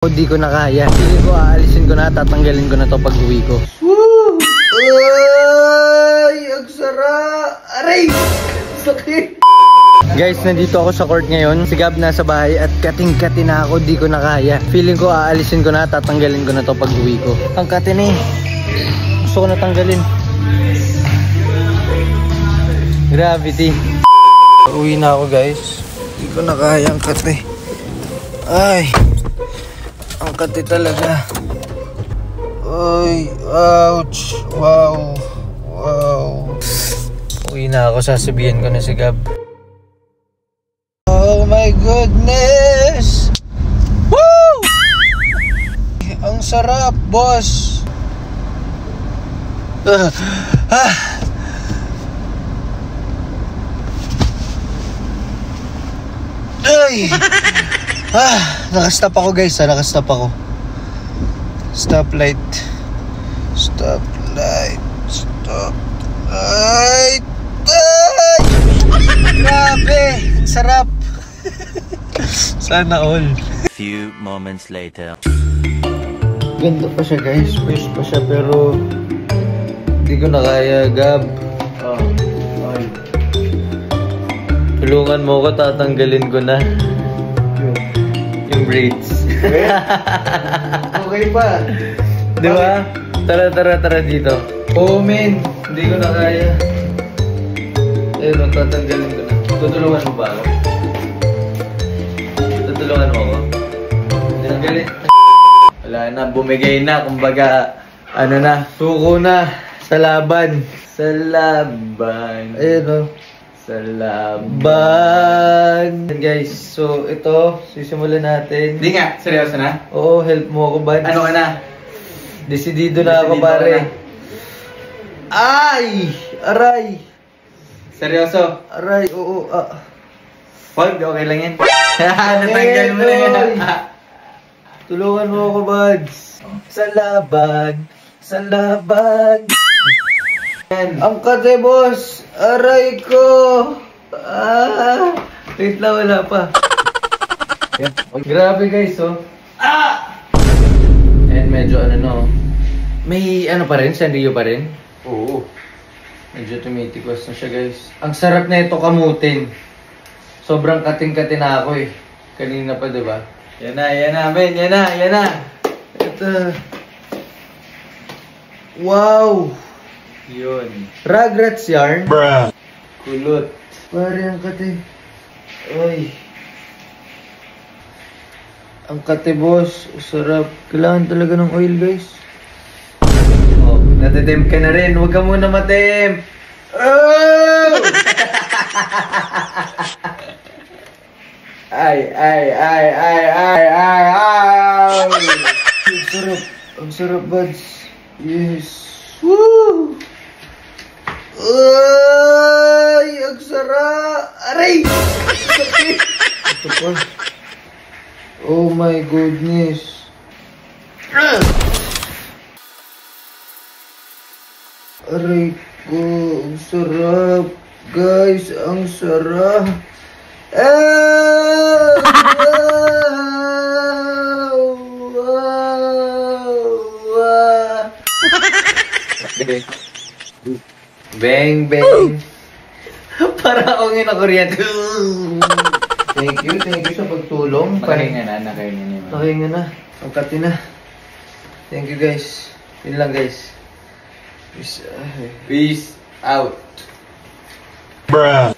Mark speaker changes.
Speaker 1: Hindi ko na kaya. Feeling ko aalisin ko na, tatanggalin ko na to pag uwi ko. Woo! Ay! Ang sarap! Aray! Sakit! Guys, nandito ako sa court ngayon. Si Gab nasa bahay at kating-kati na ako. Di ko na kaya. Feeling ko aalisin ko na, tatanggalin ko na to pag uwi ko. Ang kati na eh. Gusto ko na tanggalin. Gravity. Uwi na ako guys. Di ko na kaya ang kati. Ay! Ang kati talaga. Ay, ouch. Wow. Wow. Uwi na ako, sasabihin ko na si Gab. Oh my goodness. Woo! Ang sarap, boss. Ay! Nakastop ako guys, nakastop ako. Stoplight. Stoplight. Stoplight. Ay! Grabe! Ang sarap! Sana all.
Speaker 2: Few moments later.
Speaker 1: Ganda pa siya guys, fresh pa siya pero hindi ko na kaya, Gab. Ay. Tulungan mo ko, tatanggalin ko na yung braids. Okay pa. Di ba? Tara dito. Oh men, hindi ko na kaya. Ayun, tatanggalin ko na. Tutulungan mo ba ako? Tutulungan mo ako? Tanggalin. Wala na, bumigay na. Kumbaga, ano na, suko na sa laban. Sa laban. Ayun o. Sa laban. Guys, so ito, sisimulan natin.
Speaker 3: Hindi nga, seryoso na?
Speaker 1: Oo, help mo ako ba?
Speaker 3: Ano ka na?
Speaker 1: Desidido na ako, pare. Ay! Aray!
Speaker 3: Seryoso?
Speaker 1: Aray, oo.
Speaker 3: Hold, okay lang yan. Natanggal mo na yan.
Speaker 1: Tulungan mo ako, buds. Sa laban. Sa laban. Ang kate, boss. Aray ko. Wait lang, wala pa. Grabe, guys, oh. And medyo ano, no. May ano pa rin, Sanrio pa rin.
Speaker 3: Oo.
Speaker 1: Medyo tumitikos na siya, guys. Ang sarap na ito kamutin. Sobrang kating-kati na ako eh. Kanina pa, diba? Yan na, men. Yan na. Ito. Wow! Yun. Rugrats yarn.
Speaker 2: Bruh.
Speaker 1: Kulot. Pare, ang kati. Uy. Ang kati, boss. Sarap. Kailangan talaga ng oil, guys. Oh, natitemp ka na rin. Huwag ka muna matemp. Oh! Ay. Ang sarap. Ang sarap, buds. Yes. Woo! Ay! Ang sarap! Aray! Ito pa. Oh my goodness. Aray ko. Ang sarap. Guys, ang sarap. Bang, bang. Para akong inakuryente. Thank you sa pagtulong.
Speaker 3: Nakahinga na naman.
Speaker 1: Nakahinga na. Ang kati na. Thank you guys. Yun lang guys.
Speaker 3: Peace out.
Speaker 2: Bruh.